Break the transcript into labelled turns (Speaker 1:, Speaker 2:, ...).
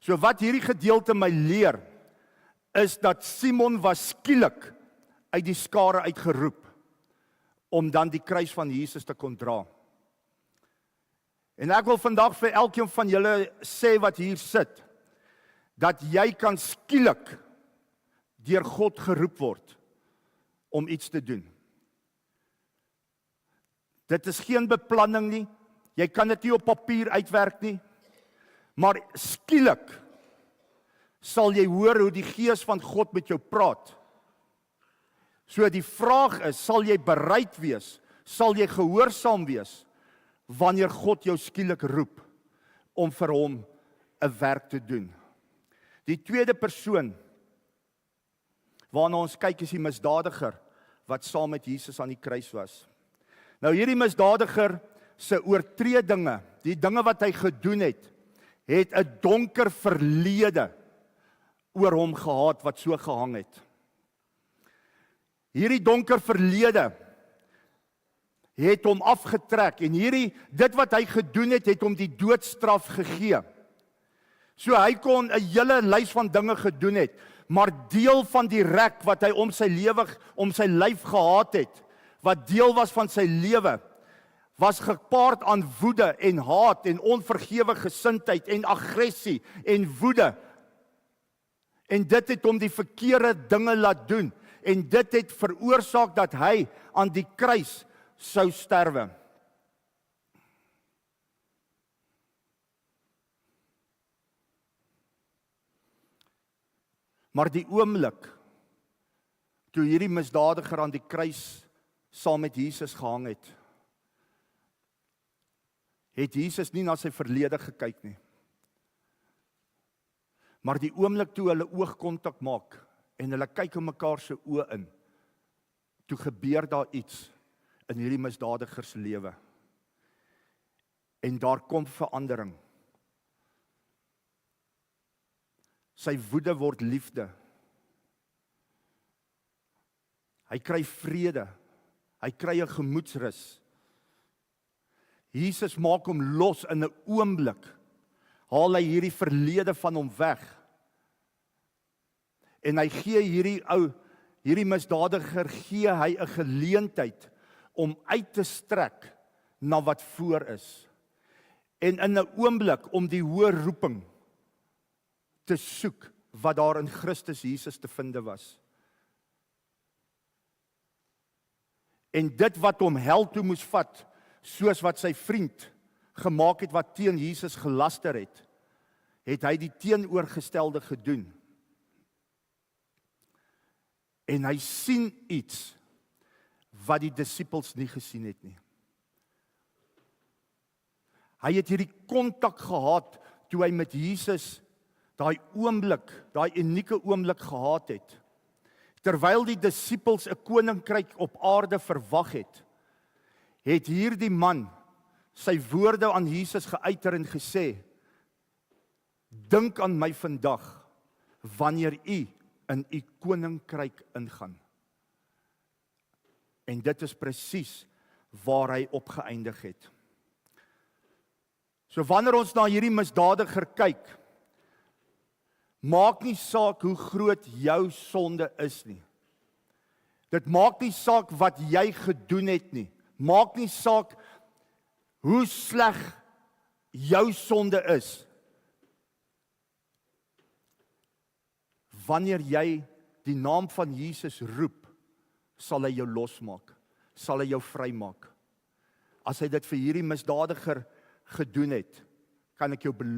Speaker 1: So wat hierdie gedeelte my leer, is dat Simon was skielik uit die skare uitgeroep, om dan die kruis van Jesus te kon dra. En ek wil vandag vir elkeen van julle sê wat hier sit, dat jy kan skielik deur God geroep word om iets te doen. Dit is geen beplanning nie, jy kan dit nie op papier uitwerk nie, maar skielik sal jy hoor hoe die Gees van God met jou praat. So die vraag is, sal jy bereid wees, sal jy gehoorsaam wees, wanneer God jou skielik roep, om vir hom 'n werk te doen. Die tweede persoon, waarna ons kyk, is die misdadiger, wat saam met Jesus aan die kruis was. Nou hierdie misdadiger, se oortredinge, die dinge wat hy gedoen het 'n donker verlede oor hom gehad, wat so gehang het. Hierdie donker verlede het hom afgetrek, en dit wat hy gedoen het, het hom die doodstraf gegee. So hy kon 'n hele lys van dinge gedoen het, maar deel van die rek wat hy om sy lyf gehad het, wat deel was van sy lewe, was gepaard aan woede en haat en onvergewe gesindheid en aggressie en woede. En dit het hom die verkeerde dinge laat doen, en dit het veroorsaak dat hy aan die kruis sou sterwe. Maar die oomblik, toe hierdie misdadiger aan die kruis saam met Jesus gehang het, het Jesus nie na sy verlede gekyk nie. Maar die oomblik toe hulle oogkontak maak, en hulle kyk in mekaar se oë in, toe gebeur daar iets in hierdie misdadiger se lewe. En daar kom verandering. Sy woede word liefde. Hy kry vrede. Hy kry 'n gemoedsrus. Jesus maak hom los in 'n oomblik. Haal hy hierdie verlede van hom weg. En hy gee hierdie misdadiger, gee hy 'n geleentheid om uit te strek na wat voor is. En in 'n oomblik om die hoë roeping te soek wat daar in Christus Jesus te vind was. En dit wat hom hel toe moes vat, soos wat sy vriend gemaak het wat teen Jesus gelaster het, het hy die teenoorgestelde gedoen. En hy sien iets wat die disippels nie gesien het nie. Hy het hierdie kontak gehad toe hy met Jesus daai unieke oomblik gehad het. Terwyl die disippels 'n koninkryk op aarde verwag het, het hierdie man sy woorde aan Jesus geuiter en gesê: "Dink aan my vandag, wanneer u in u koninkryk ingaan." En dit is presies waar hy opgeëindig het. So wanneer ons na hierdie misdadiger kyk, maak nie saak hoe groot jou sonde is nie. Dit maak nie saak wat jy gedoen het nie. Maak nie saak hoe sleg jou sonde is. Wanneer jy die naam van Jesus roep, sal hy jou losmaak, sal hy jou vrymaak. As hy dit vir hierdie misdadiger gedoen het, kan ek jou beloof,